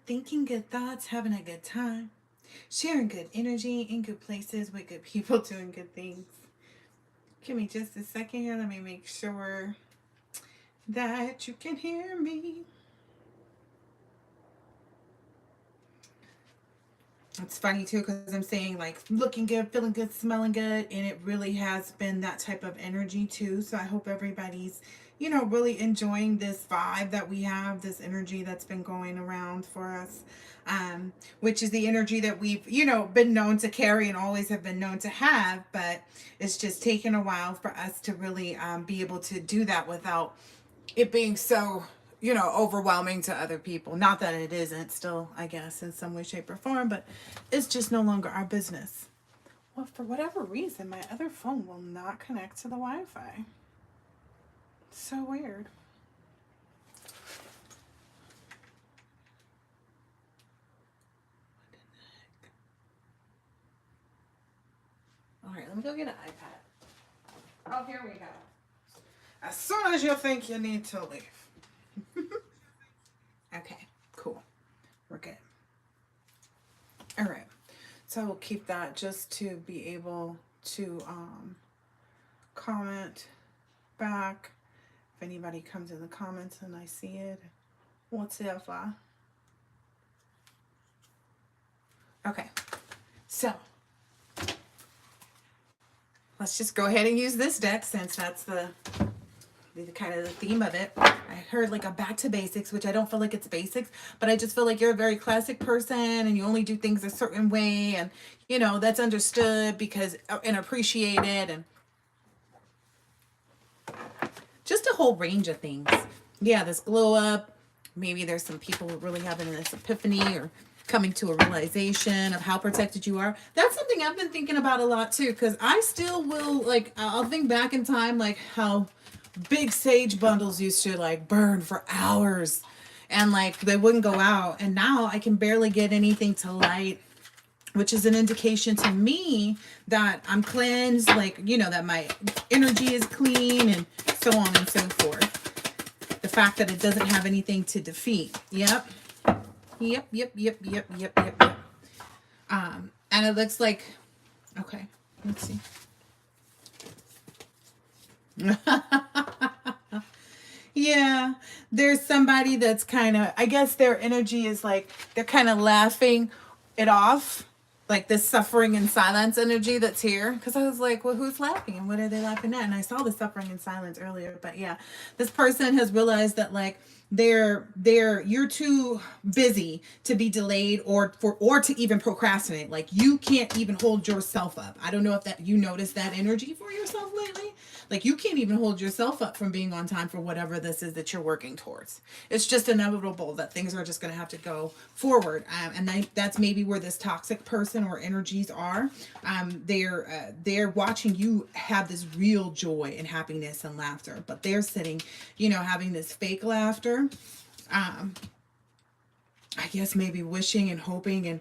thinking good thoughts, having a good time, sharing good energy in good places with good people doing good things. Give me just a second here. Let me make sure that you can hear me. It's funny too because I'm saying like looking good, feeling good, smelling good, and it really has been that type of energy too. So I hope everybody's, really enjoying this vibe that we have, this energy that's been going around for us, which is the energy that we've, been known to carry and always have been known to have. But it's just taken a while for us to really be able to do that without it being so overwhelming to other people. Not that it isn't still, I guess, in some way, shape, or form, but it's just no longer our business. Well, for whatever reason, my other phone will not connect to the Wi-Fi. So weird. All right, let me go get an iPad. Oh, here we go. As soon as you think you need to leave. Okay, cool. We're good. All right. So we'll keep that just to be able to comment back if anybody comes in the comments and I see it. Whatever. Okay. So let's just go ahead and use this deck since that's the kind of the theme of it. I heard like a back to basics, which I don't feel like it's basics, but I just feel like you're a very classic person and you only do things a certain way, and that's understood because and appreciated, and just a whole range of things. Yeah, this glow up. Maybe there's some people really having this epiphany or coming to a realization of how protected you are. That's something I've been thinking about a lot too, because I still will, like, I'll think back in time, like how big sage bundles used to like burn for hours and like they wouldn't go out, and now I can barely get anything to light, which is an indication to me that I'm cleansed, like, that my energy is clean and so on and so forth. The fact that it doesn't have anything to defeat. Yep. And it looks like, okay, let's see. Yeah, there's somebody that's kind of, I guess their energy is like, they're kind of laughing it off, like this suffering in silence energy that's here. Because I was like, well, who's laughing and what are they laughing at? And I saw the suffering in silence earlier. But yeah, this person has realized that like you're too busy to be delayed or to even procrastinate. Like you can't even hold yourself up. I don't know if that you noticed that energy for yourself lately. Like you can't even hold yourself up from being on time for whatever this is that you're working towards. It's just inevitable that things are just going to have to go forward. And that's maybe where this toxic person or energies are. They're watching you have this real joy and happiness and laughter, but they're sitting, having this fake laughter. I guess maybe wishing and hoping and,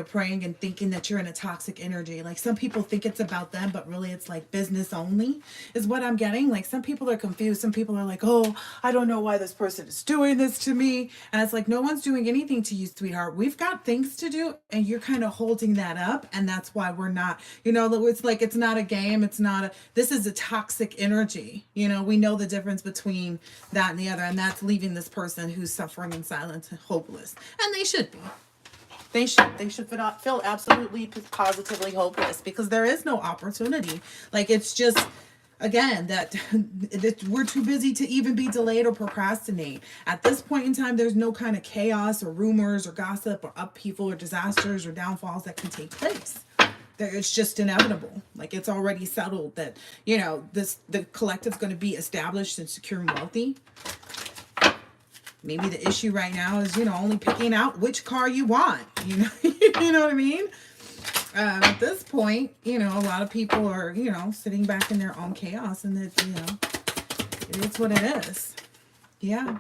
praying and thinking that you're in a toxic energy. Like some people think it's about them, but really it's like business only is what I'm getting. Like some people are confused. Some people are like, oh, I don't know why this person is doing this to me. And it's like, no one's doing anything to you, sweetheart. We've got things to do and you're kind of holding that up. And that's why we're not, it's like, it's not a game. This is a toxic energy. We know the difference between that and the other. And that's leaving this person who's suffering in silence and hopeless. And they should be. They should feel absolutely positively hopeless because there is no opportunity. Like it's just, again, that we're too busy to even be delayed or procrastinate. At this point in time, there's no kind of chaos or rumors or gossip or upheaval or disasters or downfalls that can take place. It's just inevitable. Like it's already settled that, the collective's going to be established and secure and wealthy. Maybe the issue right now is, only picking out which car you want, you know what I mean? At this point, a lot of people are, sitting back in their own chaos and it is what it is. Yeah.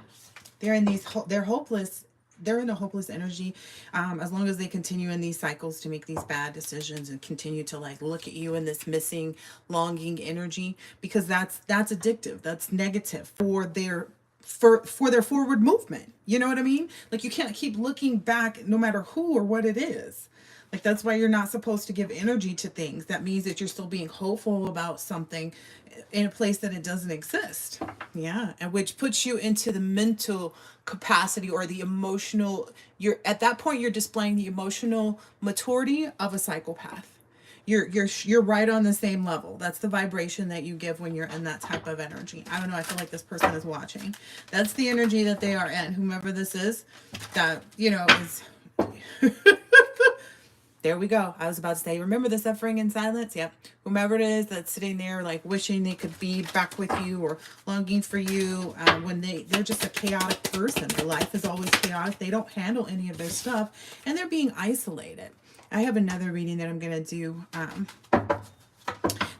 They're in hopeless. They're in a hopeless energy as long as they continue in these cycles to make these bad decisions and continue to like look at you in this missing, longing energy, because that's addictive. That's negative for their for their forward movement. You know what I mean? Like, you can't keep looking back no matter who or what it is. Like, that's why you're not supposed to give energy to things. That means that you're still being hopeful about something in a place that it doesn't exist. Yeah. And which puts you into the mental capacity or the emotional, you're at that point you're displaying the emotional maturity of a psychopath. You're right on the same level. That's the vibration that you give when you're in that type of energy. I don't know, I feel like this person is watching. That's the energy that they are in. Whomever this is, that, you know, is there we go. I was about to say, remember the suffering in silence? Yep. Whomever it is that's sitting there like wishing they could be back with you or longing for you, when they're just a chaotic person. Their life is always chaotic. They don't handle any of their stuff and they're being isolated. I have another reading that I'm going to do.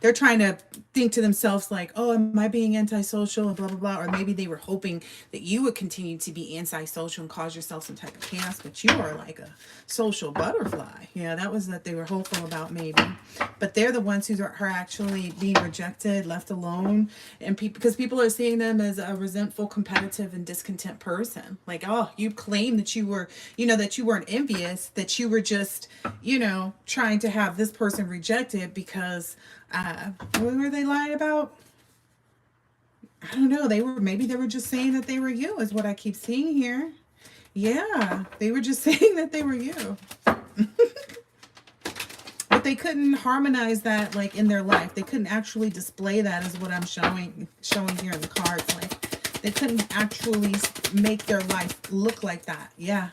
They're trying to think to themselves like, oh, am I being antisocial and blah, blah, blah. Or maybe they were hoping that you would continue to be antisocial and cause yourself some type of chaos, but you are like a social butterfly. Yeah, that was what they were hopeful about maybe. But they're the ones who are actually being rejected, left alone. And because people are seeing them as a resentful, competitive, and discontent person. Like, oh, you claim that you were, you know, that you weren't envious, that you were just, you know, trying to have this person rejected because... what were they lying about? I don't know. Maybe they were just saying that they were you, is what I keep seeing here. Yeah, they were just saying that they were you. But they couldn't harmonize that like in their life. They couldn't actually display that, is what I'm showing here in the cards. Like, they couldn't actually make their life look like that. Yeah.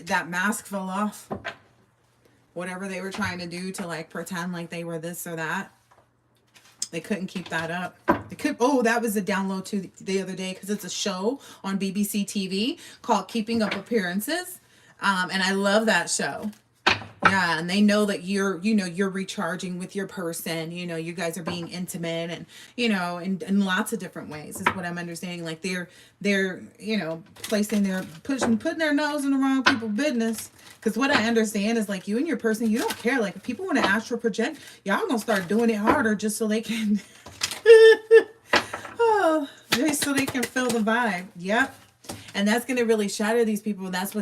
That mask fell off. Whatever they were trying to do to like pretend like they were this or that, they couldn't keep that up. They could. Oh, that was a download too the other day, because it's a show on BBC TV called Keeping Up Appearances, and I love that show. Yeah, and they know that you're recharging with your person. You know, you guys are being intimate, and you know, in lots of different ways is what I'm understanding. Like they're you know, putting their nose in the wrong people's business. Because what I understand is like you and your person, you don't care. Like if people want to astral project, y'all gonna start doing it harder just so they can, oh, just so they can feel the vibe. Yep. And that's going to really shatter these people. That's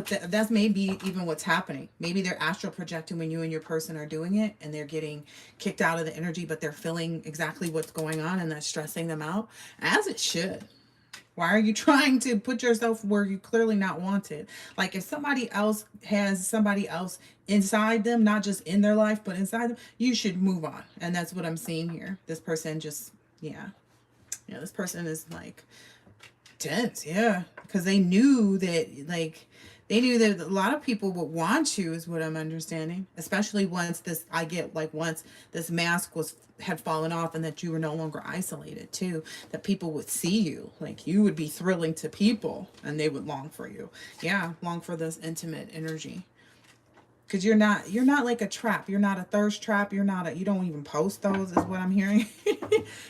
maybe even what's happening. Maybe they're astral projecting when you and your person are doing it and they're getting kicked out of the energy, but they're feeling exactly what's going on and that's stressing them out, as it should. Why are you trying to put yourself where you clearly not wanted? Like if somebody else has somebody else inside them, not just in their life, but inside them, you should move on. And that's what I'm seeing here. This person just, yeah. Yeah, this person is like tense, yeah. Because they knew that, a lot of people would want you, is what I'm understanding. Especially once this mask had fallen off and that you were no longer isolated too. That people would see you. Like you would be thrilling to people and they would long for you. Yeah, long for this intimate energy. Because you're not like a trap. You're not a thirst trap. You don't even post those, is what I'm hearing.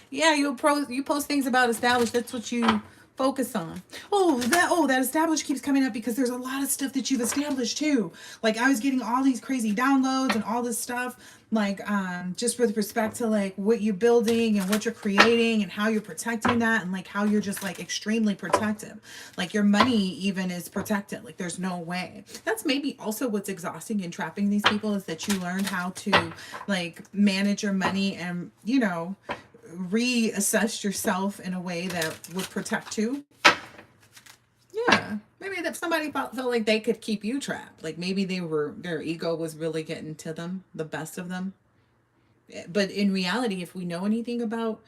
Yeah, you post things about established. That's what you focus on. That established keeps coming up because there's a lot of stuff that you've established too. Like I was getting all these crazy downloads and all this stuff, like just with respect to like what you're building and what you're creating and how you're protecting that, and like how you're just like extremely protective. Like your money even is protected. Like there's no way. That's maybe also what's exhausting and trapping these people, is that you learned how to like manage your money and, you know, reassess yourself in a way that would protect you. Yeah, maybe that somebody felt like they could keep you trapped. Like maybe their ego was really getting to them, the best of them. But in reality, if we know anything about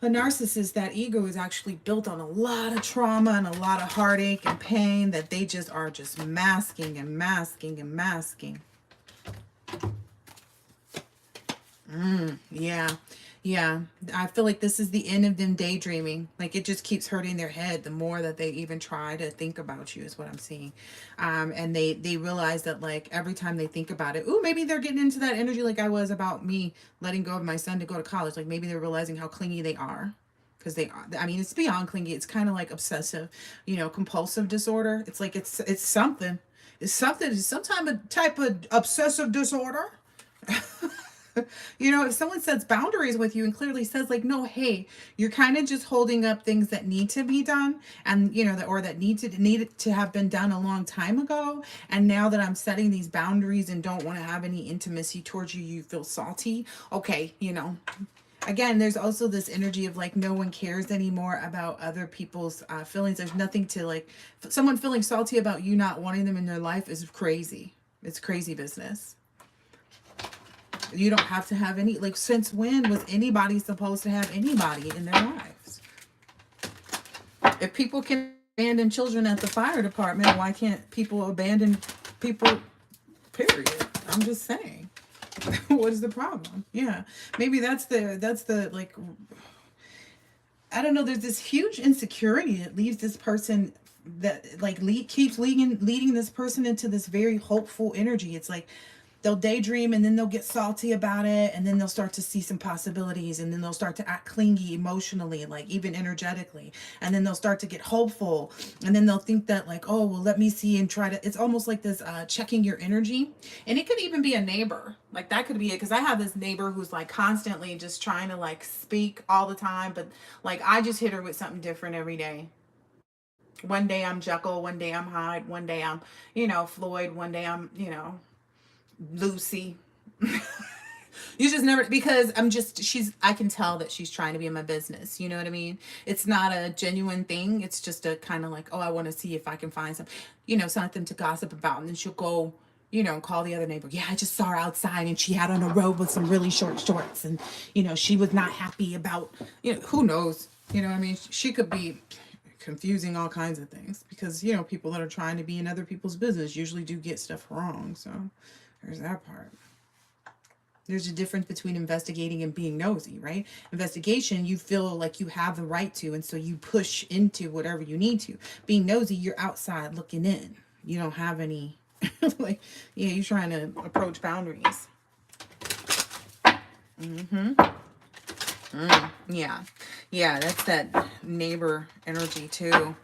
a narcissist, that ego is actually built on a lot of trauma and a lot of heartache and pain that they just are just masking and masking and masking. Yeah. Yeah, I feel like this is the end of them daydreaming. Like it just keeps hurting their head the more that they even try to think about you, is what I'm seeing. And they realize that like every time they think about it, ooh, maybe they're getting into that energy like I was about me letting go of my son to go to college. Like maybe they're realizing how clingy they are. Because they are, I mean, it's beyond clingy. It's kind of like obsessive, you know, compulsive disorder. It's like it's something. It's something. It's some type of obsessive disorder. You know, if someone sets boundaries with you and clearly says like, no, hey, you're kind of just holding up things that need to be done, and you know, that, or that needed to have been done a long time ago, and now that I'm setting these boundaries and don't want to have any intimacy towards you, you feel salty. Okay, you know, again, there's also this energy of like no one cares anymore about other people's feelings. There's nothing to like, someone feeling salty about you not wanting them in their life is crazy. It's crazy business. You don't have to have any, like, since when was anybody supposed to have anybody in their lives? If people can abandon children at the fire department, why can't people abandon people, period? I'm just saying. What is the problem? Yeah, maybe that's the like, I don't know, there's this huge insecurity that leaves this person, that like keeps leading this person into this very hopeful energy. It's like they'll daydream and then they'll get salty about it, and then they'll start to see some possibilities, and then they'll start to act clingy emotionally, like even energetically, and then they'll start to get hopeful, and then they'll think that like, oh well, let me see and try to, it's almost like this checking your energy. And it could even be a neighbor, like that could be it, because I have this neighbor who's like constantly just trying to like speak all the time, but like I just hit her with something different every day. One day I'm Jekyll, one day I'm Hyde, one day I'm, you know, Floyd, one day I'm, you know, Lucy. You just never, because I'm just, I can tell that she's trying to be in my business. You know what I mean? It's not a genuine thing. It's just a kind of like, oh, I want to see if I can find some, you know, something to gossip about. And then she'll go, you know, call the other neighbor. Yeah, I just saw her outside and she had on a robe with some really short shorts. And, you know, she was not happy about, you know, who knows? You know what I mean? She could be confusing all kinds of things, because, you know, people that are trying to be in other people's business usually do get stuff wrong. So there's that part. There's a difference between investigating and being nosy, right? Investigation, you feel like you have the right to, and so you push into whatever you need to. Being nosy, you're outside looking in. You don't have any, like, yeah, you're trying to approach boundaries. Yeah. Yeah, that's that neighbor energy too.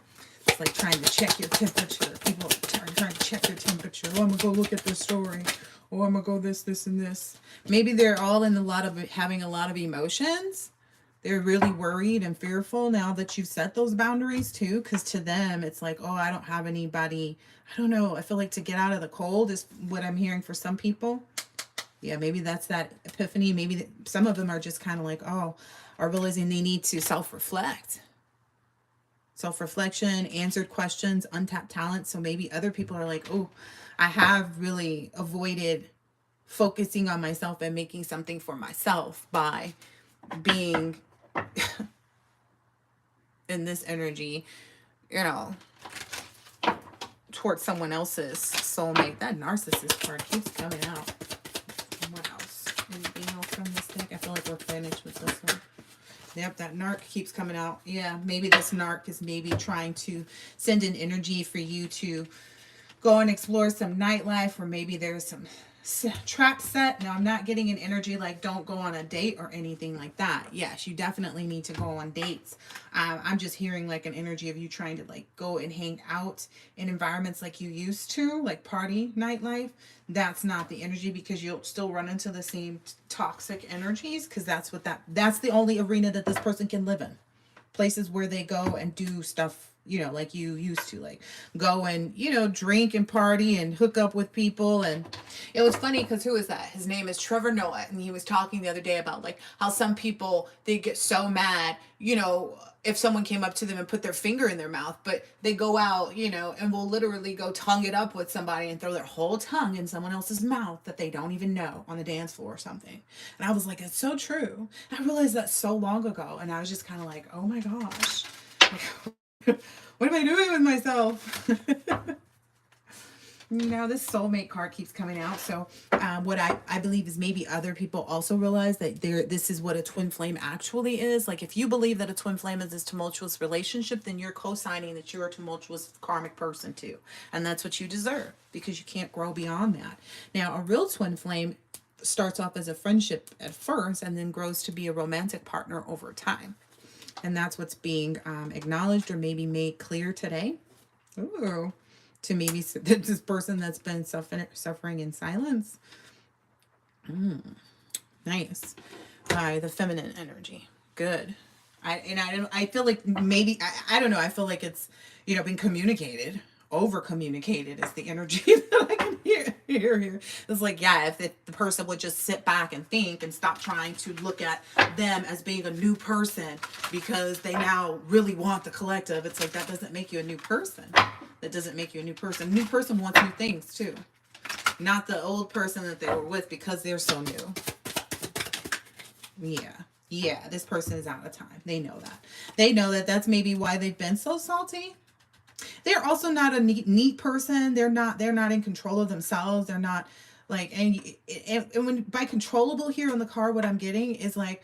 It's like trying to check your temperature. People trying to check your temperature. Oh, I'm going to go look at this story. Oh, I'm going to go this, and this. Maybe they're all in having a lot of emotions. They're really worried and fearful now that you've set those boundaries too. Because to them, it's like, oh, I don't have anybody. I don't know. I feel like to get out of the cold is what I'm hearing for some people. Yeah, maybe that's that epiphany. Maybe some of them are just kind of like, oh, are realizing they need to self-reflect. Self-reflection, answered questions, untapped talent. So maybe other people are like, oh, I have really avoided focusing on myself and making something for myself by being in this energy, you know, towards someone else's soulmate. That narcissist card keeps coming out. What else? Anything else from this deck? I feel like we're finished with this one. Yep, that narc keeps coming out. Yeah, maybe this narc is maybe trying to send an energy for you to go and explore some nightlife, or maybe there's some trap set. Now, I'm not getting an energy like don't go on a date or anything like that. Yes, you definitely need to go on dates. I'm just hearing like an energy of you trying to like go and hang out in environments like you used to, like party nightlife. That's not the energy, because you'll still run into the same toxic energies, because that's the only arena that this person can live in. Places where they go and do stuff, you know, like you used to, like go and, you know, drink and party and hook up with people. And it was funny because who is that? His name is Trevor Noah. And he was talking the other day about like how some people, they get so mad, you know, if someone came up to them and put their finger in their mouth, but they go out, you know, and will literally go tongue it up with somebody and throw their whole tongue in someone else's mouth that they don't even know on the dance floor or something. And I was like, it's so true. I realized that so long ago. And I was just kind of like, oh my gosh. What am I doing with myself? Now this soulmate card keeps coming out. So what I believe is maybe other people also realize that this is what a twin flame actually is. Like if you believe that a twin flame is this tumultuous relationship, then you're co-signing that you're a tumultuous karmic person too. And that's what you deserve, because you can't grow beyond that. Now a real twin flame starts off as a friendship at first and then grows to be a romantic partner over time. And that's what's being acknowledged or maybe made clear today. Ooh. To maybe this person that's been suffering in silence. Nice. By the feminine energy. Good. I feel like maybe, I don't know. I feel like it's, been communicated. Over communicated is the energy that I can hear here. It's like, yeah, if the person would just sit back and think and stop trying to look at them as being a new person because they now really want the collective. It's like, that doesn't make you a new person. That doesn't make you a new person. A new person wants new things too. Not the old person that they were with because they're so new. Yeah. Yeah, this person is out of time. They know that. They know that that's maybe why they've been so salty. They're also not a neat person. They're not in control of themselves. They're not like, and when by controllable here on the card, what I'm getting is like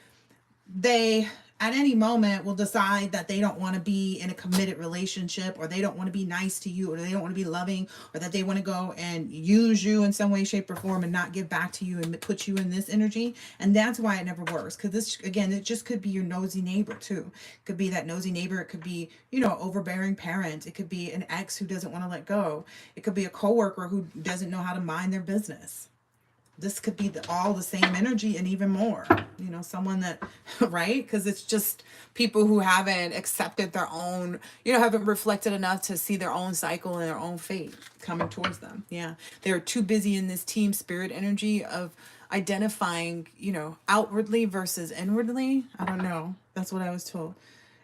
they at any moment will decide that they don't want to be in a committed relationship, or they don't want to be nice to you, or they don't want to be loving, or that they want to go and use you in some way, shape, or form and not give back to you and put you in this energy. And that's why it never works. Because this, again, it just could be your nosy neighbor too. It could be that nosy neighbor. It could be, overbearing parent. It could be an ex who doesn't want to let go. It could be a coworker who doesn't know how to mind their business. This could be all the same energy and even more, someone that, right? Because it's just people who haven't accepted their own, haven't reflected enough to see their own cycle and their own fate coming towards them. Yeah. They're too busy in this team spirit energy of identifying, outwardly versus inwardly. I don't know. That's what I was told.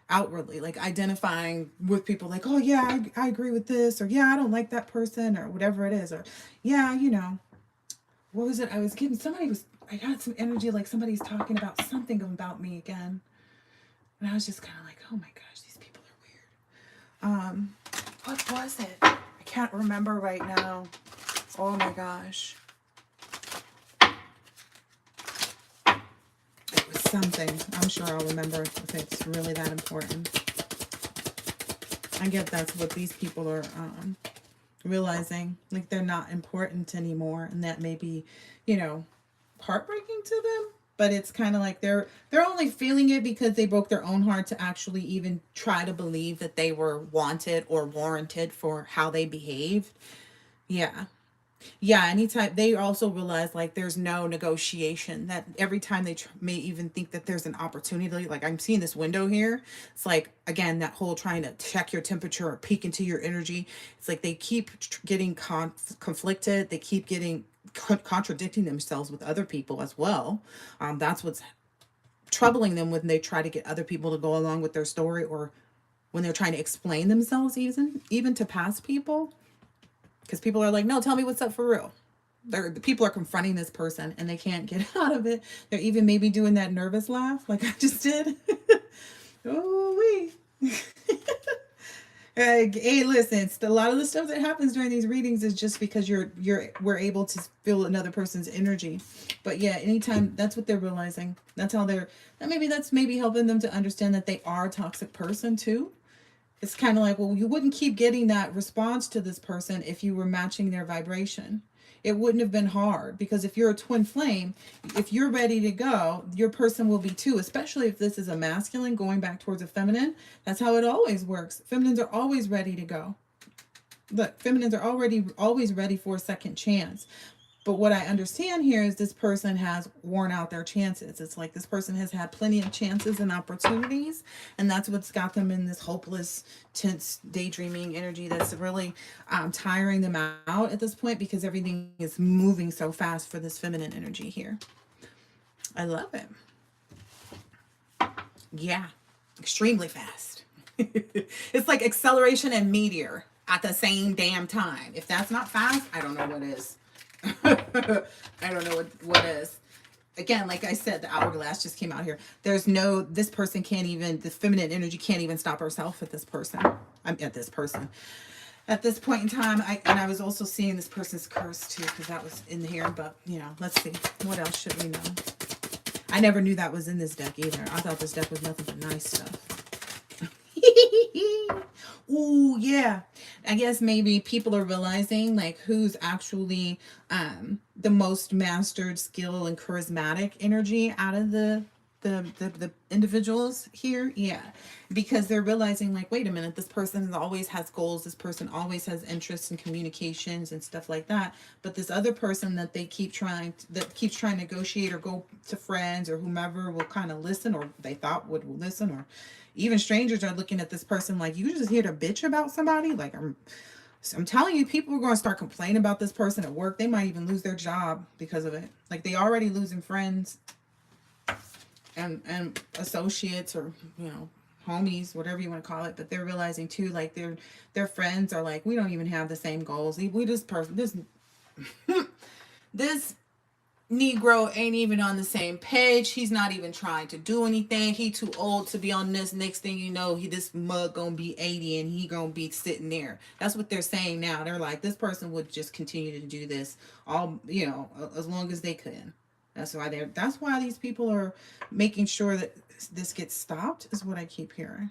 Outwardly, like identifying with people like, oh yeah, I agree with this, or yeah, I don't like that person, or whatever it is, or yeah, what was it? I got some energy like somebody's talking about something about me again. And I was just kind of like, oh my gosh, these people are weird. What was it? I can't remember right now. Oh my gosh. It was something. I'm sure I'll remember if it's really that important. I get that's what these people are realizing, like they're not important anymore, and that may be, heartbreaking to them, but it's kind of like they're only feeling it because they broke their own heart to actually even try to believe that they were wanted or warranted for how they behaved. Yeah, anytime they also realize like there's no negotiation, that every time they may even think that there's an opportunity, like I'm seeing this window here. It's like, again, that whole trying to check your temperature or peek into your energy. It's like they keep getting conflicted. They keep getting contradicting themselves with other people as well. That's what's troubling them when they try to get other people to go along with their story, or when they're trying to explain themselves even to past people. Because people are like, no, tell me what's up for real. The people are confronting this person and they can't get out of it. They're even maybe doing that nervous laugh like I just did. Oh, wee. Hey, listen, a lot of the stuff that happens during these readings is just because we're able to feel another person's energy. But yeah, anytime, that's what they're realizing. That's maybe helping them to understand that they are a toxic person too. It's kind of like, well, you wouldn't keep getting that response to this person if you were matching their vibration. It wouldn't have been hard, because if you're a twin flame, if you're ready to go, your person will be too, especially if this is a masculine going back towards a feminine. That's how it always works. Feminines are always ready to go. Look, feminines are always ready for a second chance. But what I understand here is this person has worn out their chances. It's like this person has had plenty of chances and opportunities, and that's what's got them in this hopeless, tense, daydreaming energy that's really tiring them out at this point, because everything is moving so fast for this feminine energy here. I love it. Yeah, extremely fast. It's like acceleration and meteor at the same damn time. If that's not fast, I don't know what is. I don't know what is. Again, like I said, the hourglass just came out here. This person can't even, the feminine energy can't even stop herself at this person. At this point in time. I was also seeing this person's curse too, because that was in here. But let's see, what else should we know? I never knew that was in this deck either. I thought this deck was nothing but nice stuff. Ooh, yeah. I guess maybe people are realizing like who's actually the most mastered skill and charismatic energy out of the the individuals here, yeah, because they're realizing like, wait a minute, this person always has goals, this person always has interests and communications and stuff like that, but this other person that they keep trying that keeps trying to negotiate or go to friends or whomever will kind of listen, or they thought would listen, or even strangers are looking at this person like, you just here to bitch about somebody. Like, I'm telling you, people are going to start complaining about this person at work. They might even lose their job because of it. Like, they already losing friends and associates, or homies, whatever you want to call it. But they're realizing too, like, their friends are like, we don't even have the same goals. We this Negro ain't even on the same page. He's not even trying to do anything. He too old to be on this. Next thing you know, this mug gonna be 80 and he gonna be sitting there. That's what they're saying now. They're like, this person would just continue to do this all, as long as they can. That's why these people are making sure that this gets stopped, is what I keep hearing.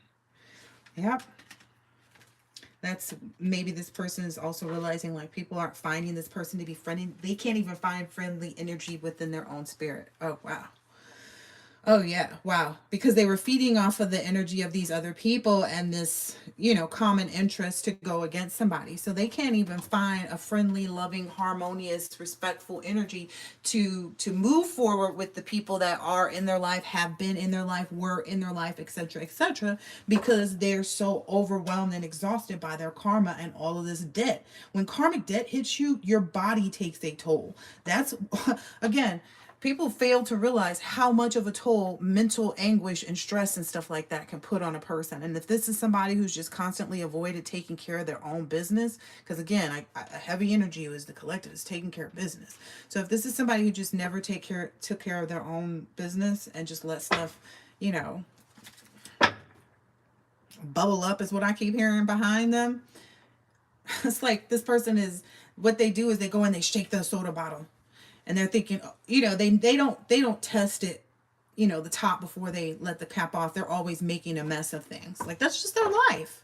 Yep. That's maybe this person is also realizing like people aren't finding this person to be friendly. They can't even find friendly energy within their own spirit. Oh, wow. Oh, yeah. Wow. Because they were feeding off of the energy of these other people and this, common interest to go against somebody. So they can't even find a friendly, loving, harmonious, respectful energy to move forward with the people that are in their life, have been in their life, were in their life, etc., because they're so overwhelmed and exhausted by their karma and all of this debt. When karmic debt hits you, your body takes a toll. That's, again, people fail to realize how much of a toll mental anguish and stress and stuff like that can put on a person. And if this is somebody who's just constantly avoided taking care of their own business, because again, a heavy energy is the collective, is taking care of business. So if this is somebody who just never took care of their own business and just let stuff, bubble up, is what I keep hearing behind them. It's like this person is, what they do is they go and they shake the soda bottle. And they're thinking, they don't test it, the top before they let the cap off. They're always making a mess of things. Like, that's just their life.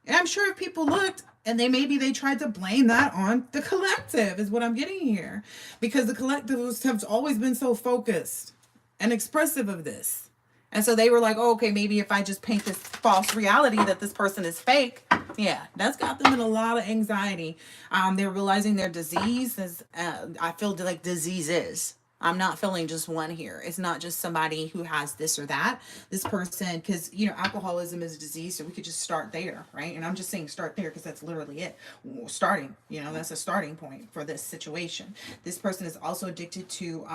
And I'm sure if people looked and maybe they tried to blame that on the collective, is what I'm getting here. Because the collectives have always been so focused and expressive of this. And so they were like, oh, okay, maybe if I just paint this false reality that this person is fake, yeah, that's got them in a lot of anxiety. They're realizing their disease is, I feel like disease is. I'm not feeling just one here. It's not just somebody who has this or that. This person, because, alcoholism is a disease, so we could just start there, right? And I'm just saying start there because that's literally it. Starting, that's a starting point for this situation. This person is also addicted to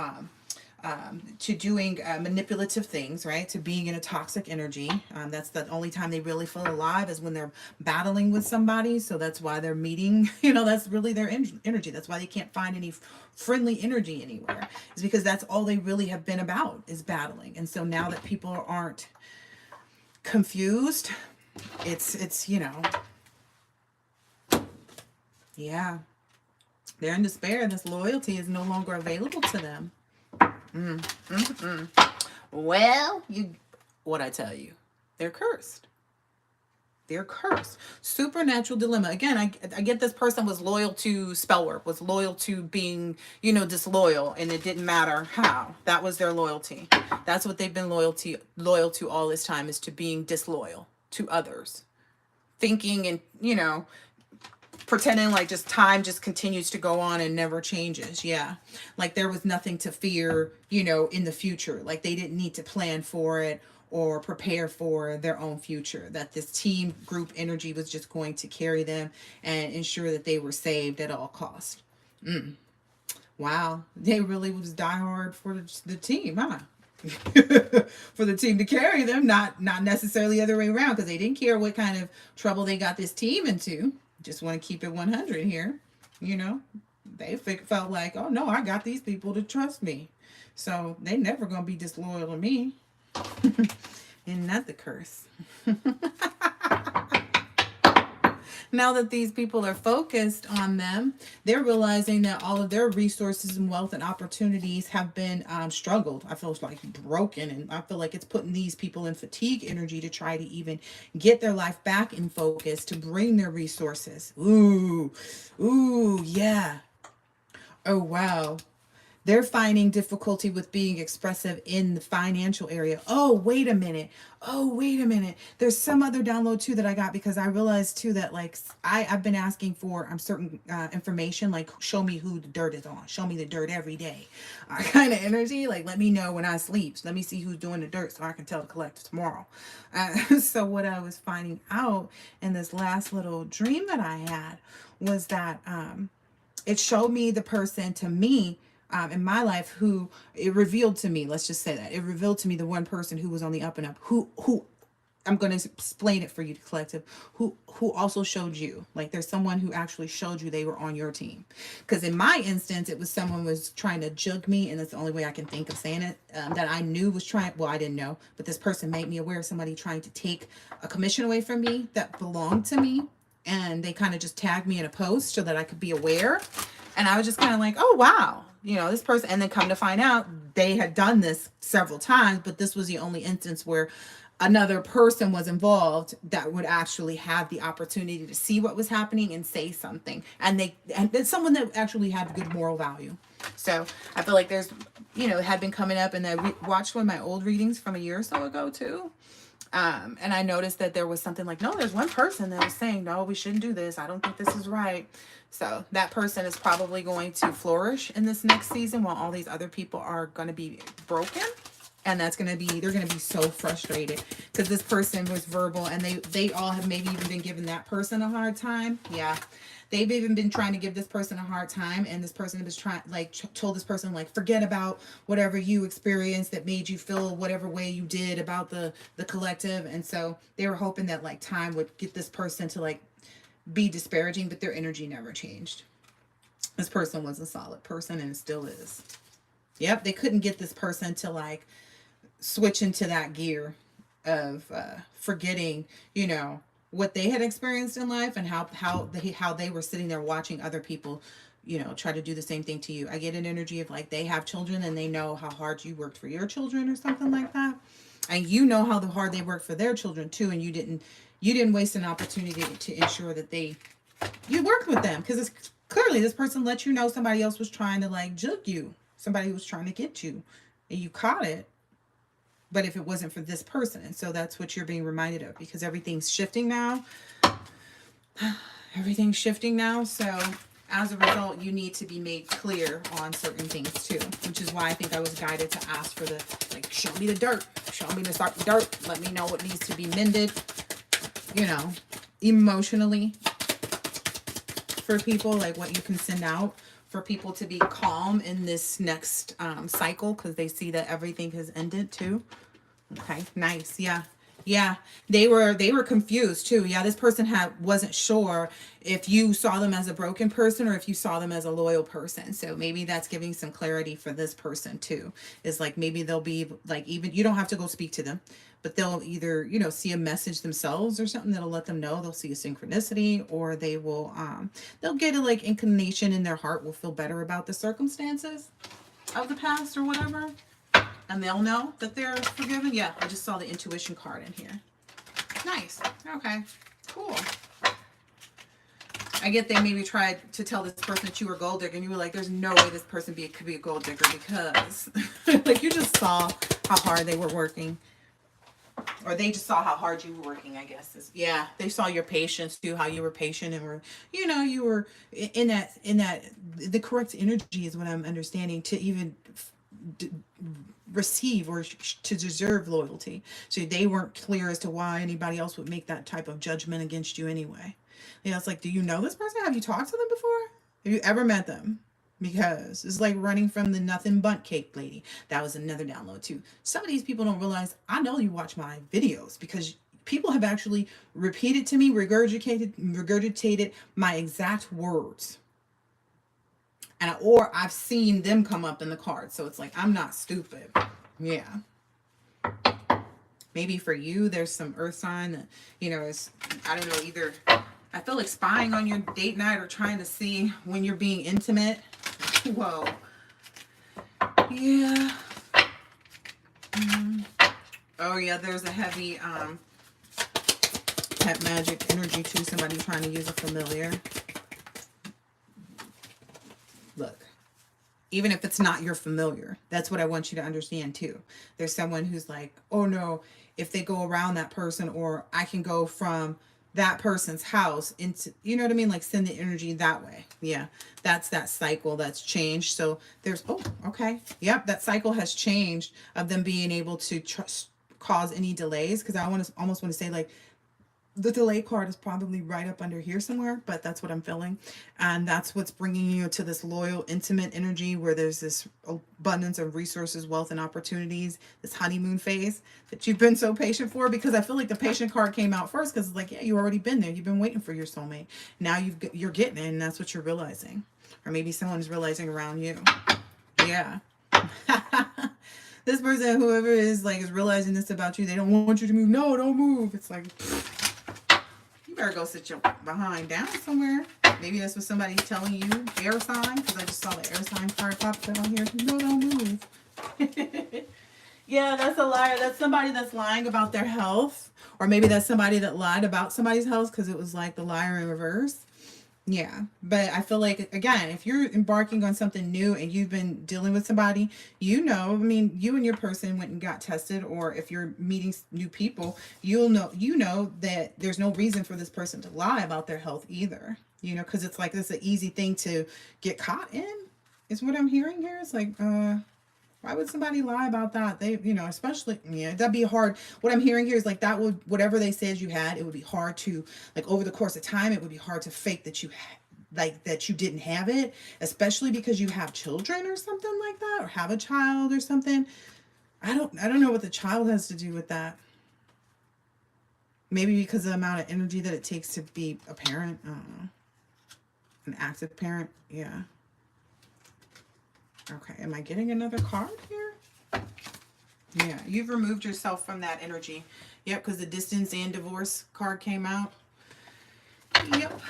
doing manipulative things, right? To being in a toxic energy. That's the only time they really feel alive, is when they're battling with somebody. So that's why they're meeting, that's really their energy. That's why they can't find any friendly energy anywhere. It's because that's all they really have been about, is battling. And so now that people aren't confused, it's yeah, they're in despair, and this loyalty is no longer available to them. Well, what I tell you, they're cursed. They're cursed. Supernatural dilemma. Again, I get this person was loyal to spell work, was loyal to being, disloyal, and it didn't matter how. That was their loyalty. That's what they've been loyal to all this time, is to being disloyal to others. Thinking and, pretending like just time just continues to go on and never changes. Yeah. Like there was nothing to fear, in the future. Like they didn't need to plan for it or prepare for their own future. That this team group energy was just going to carry them and ensure that they were saved at all costs. Wow. They really was die hard for the team, huh? For the team to carry them, not necessarily the other way around, because they didn't care what kind of trouble they got this team into. Just want to keep it 100 here. They felt like, oh no, I got these people to trust me, so they never gonna be disloyal to me. Isn't that the curse? Now that these people are focused on them, they're realizing that all of their resources and wealth and opportunities have been struggled. I feel like broken, and I feel like it's putting these people in fatigue energy to try to even get their life back in focus, to bring their resources. Ooh, yeah. Oh, wow. They're finding difficulty with being expressive in the financial area. Oh, wait a minute. Oh, wait a minute. There's some other download too that I got, because I realized too that like I've been asking for certain information, like show me who the dirt is on. Show me the dirt every day. Kind of energy. Like let me know when I sleep. So let me see who's doing the dirt so I can tell the collector tomorrow. So what I was finding out in this last little dream that I had was that it showed me the person to me in my life who it revealed to me. Let's just say that it revealed to me the one person who was on the up and up, who I'm going to explain it for you, collective, who also showed you, like there's someone who actually showed you they were on your team. Because in my instance, it was someone was trying to jug me, and that's the only way I can think of saying it, that I knew was trying, well, I didn't know, but this person made me aware of somebody trying to take a commission away from me that belonged to me, and they kind of just tagged me in a post so that I could be aware. And I was just kind of like, oh, wow, you know, this person, and then come to find out they had done this several times, but this was the only instance where another person was involved that would actually have the opportunity to see what was happening and say something. And it's someone that actually had good moral value. So I feel like there's, you know, it had been coming up, and I watched one of my old readings from a year or so ago too. And I noticed that there was something like, no, there's one person that was saying, no, we shouldn't do this. I don't think this is right. So that person is probably going to flourish in this next season, while all these other people are going to be broken. And that's going to be, they're going to be so frustrated because this person was verbal, and they all have maybe even been giving that person a hard time. Yeah. They've even been trying to give this person a hard time, and this person was trying, like, told this person, like, forget about whatever you experienced that made you feel whatever way you did about the collective. And so they were hoping that, like, time would get this person to, like, be disparaging, but their energy never changed. This person was a solid person, and it still is. Yep, they couldn't get this person to, like, switch into that gear of forgetting, you know, what they had experienced in life, and how they were sitting there watching other people, you know, try to do the same thing to you. I get an energy of like they have children and they know how hard you worked for your children or something like that, and you know how hard they worked for their children too, and you didn't waste an opportunity to ensure that you worked with them, because it's clearly this person let you know somebody else was trying to like jug you, somebody was trying to get you, and you caught it. But if it wasn't for this person, and so that's what you're being reminded of, because everything's shifting now. Everything's shifting now. So as a result, you need to be made clear on certain things too, which is why I think I was guided to ask for the, like, show me the dirt. Show me the dirt. Let me know what needs to be mended, you know, emotionally for people, like what you can send out for people to be calm in this next cycle, because they see that everything has ended too. Okay, nice. Yeah, they were confused too. Yeah, this person wasn't sure if you saw them as a broken person or if you saw them as a loyal person. So maybe that's giving some clarity for this person too. Is like maybe they'll be like, even you don't have to go speak to them, but they'll either, you know, see a message themselves or something that'll let them know. They'll see a synchronicity, or they will they'll get a like inclination in their heart, will feel better about the circumstances of the past or whatever. And they'll know that they're forgiven. Yeah, I just saw the intuition card in here. Nice. Okay, cool. I get they maybe tried to tell this person that you were a gold digger, and you were like, there's no way this person could be a gold digger, because like you just saw how hard they were working. Or they just saw how hard you were working, I guess. Yeah, they saw your patience too, how you were patient and were, you know, you were in that, the correct energy is what I'm understanding to even receive or to deserve loyalty. So they weren't clear as to why anybody else would make that type of judgment against you anyway. Yeah, it's like, do you know this person? Have you talked to them before? Have you ever met them? Because it's like running from the nothing but cake lady. That was another download too. Some of these people don't realize I know you watch my videos, because people have actually repeated to me, regurgitated my exact words. Or I've seen them come up in the cards. So it's like, I'm not stupid. Yeah. Maybe for you, there's some earth sign that, you know, is, I don't know, either I feel like spying on your date night or trying to see when you're being intimate. Whoa. Yeah. Oh yeah, there's a heavy pet magic energy too. Somebody trying to use a familiar. Look. even if it's not your familiar. That's what I want you to understand too. There's someone who's like, oh no, if they go around that person, or I can go from that person's house into, you know what I mean? Like send the energy that way. Yeah. That's that cycle that's changed. So there's, oh, okay. Yep. That cycle has changed of them being able to trust, cause any delays. Cause I want to almost want to say like, the delay card is probably right up under here somewhere, but that's what I'm feeling. And that's what's bringing you to this loyal, intimate energy where there's this abundance of resources, wealth, and opportunities, this honeymoon phase that you've been so patient for. Because I feel like the patient card came out first because it's like, yeah, you already been there. You've been waiting for your soulmate. Now you're getting it, and that's what you're realizing. Or maybe someone's realizing around you. Yeah. This person, whoever is like, is realizing this about you. They don't want you to move. No, don't move. It's like, better go sit your behind down somewhere. Maybe that's what somebody's telling you. Air sign, because I just saw the air sign card pop down here. No, don't move. Yeah, that's a liar. That's somebody that's lying about their health. Or maybe that's somebody that lied about somebody's health because it was like the liar in reverse. Yeah, but I feel like, again, if you're embarking on something new and you've been dealing with somebody, you know, I mean, you and your person went and got tested, or if you're meeting new people, you know that there's no reason for this person to lie about their health either, you know, because it's like, it's an easy thing to get caught in, is what I'm hearing here. It's like, why would somebody lie about that? They, you know, especially, yeah, that'd be hard. What I'm hearing here is like, that would, whatever they said you had, it would be hard to, like, over the course of time, it would be hard to fake that you like that you didn't have it, especially because you have children or something like that, or have a child or something. I don't know what the child has to do with that. Maybe because of the amount of energy that it takes to be a parent. I don't know. An active parent. Yeah. Okay, am I getting another card here? Yeah, you've removed yourself from that energy. Yep, because the distance and divorce card came out. Yep.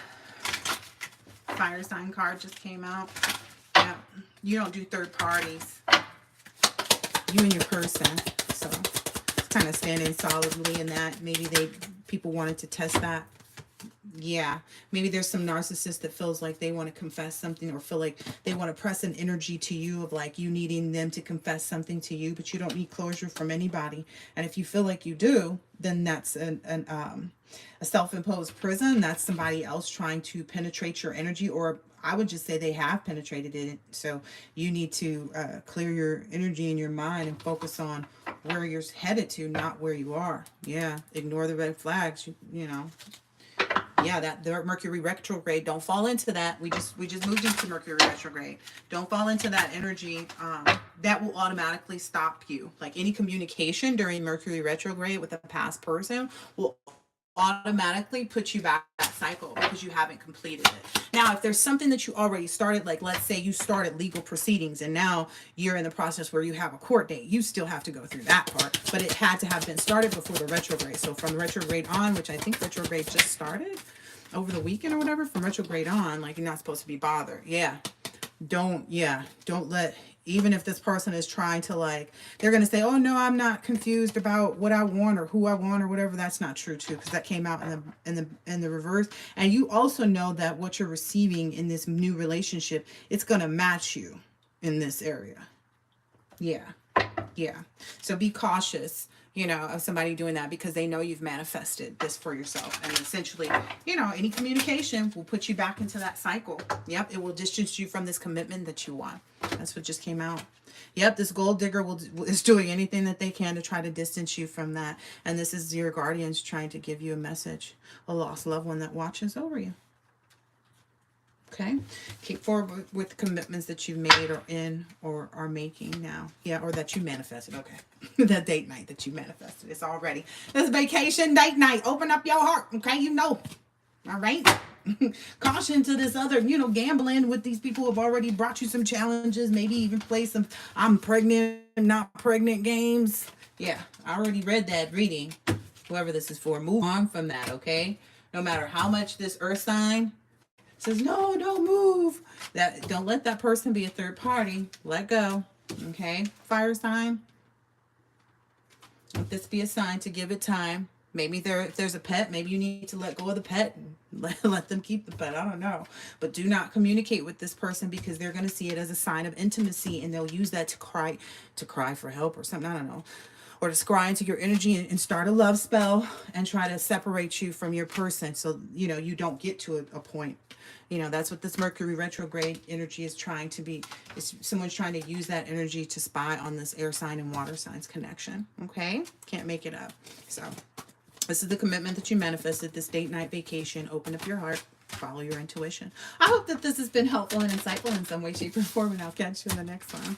Fire sign card just came out. Yep. You don't do third parties. You and your person. So it's kind of standing solidly in that. Maybe people wanted to test that. Yeah, maybe there's some narcissist that feels like they want to confess something, or feel like they want to press an energy to you of like you needing them to confess something to you, but you don't need closure from anybody. And if you feel like you do, then that's a self-imposed prison. That's somebody else trying to penetrate your energy, or I would just say they have penetrated it. So you need to clear your energy in your mind and focus on where you're headed to, not where you are. Yeah, ignore the red flags, you know. Yeah, that the Mercury retrograde, don't fall into that. We just moved into Mercury retrograde. Don't fall into that energy. That will automatically stop you. Like any communication during Mercury retrograde with a past person will automatically put you back in that cycle because you haven't completed it. Now, if there's something that you already started, like let's say you started legal proceedings and now you're in the process where you have a court date, you still have to go through that part, but it had to have been started before the retrograde. So from the retrograde on, which I think retrograde just started over the weekend or whatever, from retrograde on, like you're not supposed to be bothered. Yeah. Don't let, even if this person is trying to like, they're going to say, oh no, I'm not confused about what I want or who I want or whatever. That's not true too, because that came out in the reverse. And you also know that what you're receiving in this new relationship, it's going to match you in this area. Yeah. Yeah. So be cautious, you know, of somebody doing that, because they know you've manifested this for yourself. And essentially, you know, any communication will put you back into that cycle. Yep. It will distance you from this commitment that you want. That's what just came out. Yep. This gold digger is doing anything that they can to try to distance you from that. And this is your guardians trying to give you a message, a lost loved one that watches over you. Okay, keep forward with commitments that you've made or in or are making now. Yeah, or that you manifested. Okay, that date night that you manifested. It's all ready. It's vacation date night. Open up your heart. Okay, you know. All right. Caution to this other, you know, gambling with these people who have already brought you some challenges. Maybe even play some I'm pregnant, not pregnant games. Yeah, I already read that reading. Whoever this is for, move on from that, okay? No matter how much this earth sign says, no, don't move. Don't let that person be a third party. Let go. Okay? Fire sign. Let this be a sign to give it time. Maybe if there's a pet, maybe you need to let go of the pet and let them keep the pet. I don't know. But do not communicate with this person, because they're going to see it as a sign of intimacy, and they'll use that to cry for help or something. I don't know. Or to scry into your energy and start a love spell and try to separate you from your person, so you don't get to a point. That's what this Mercury retrograde energy is trying to be. Someone's trying to use that energy to spy on this air sign and water signs connection. Okay? Can't make it up. So this is the commitment that you manifested, this date night vacation. Open up your heart. Follow your intuition. I hope that this has been helpful and insightful in some way, shape, or form, and I'll catch you in the next one.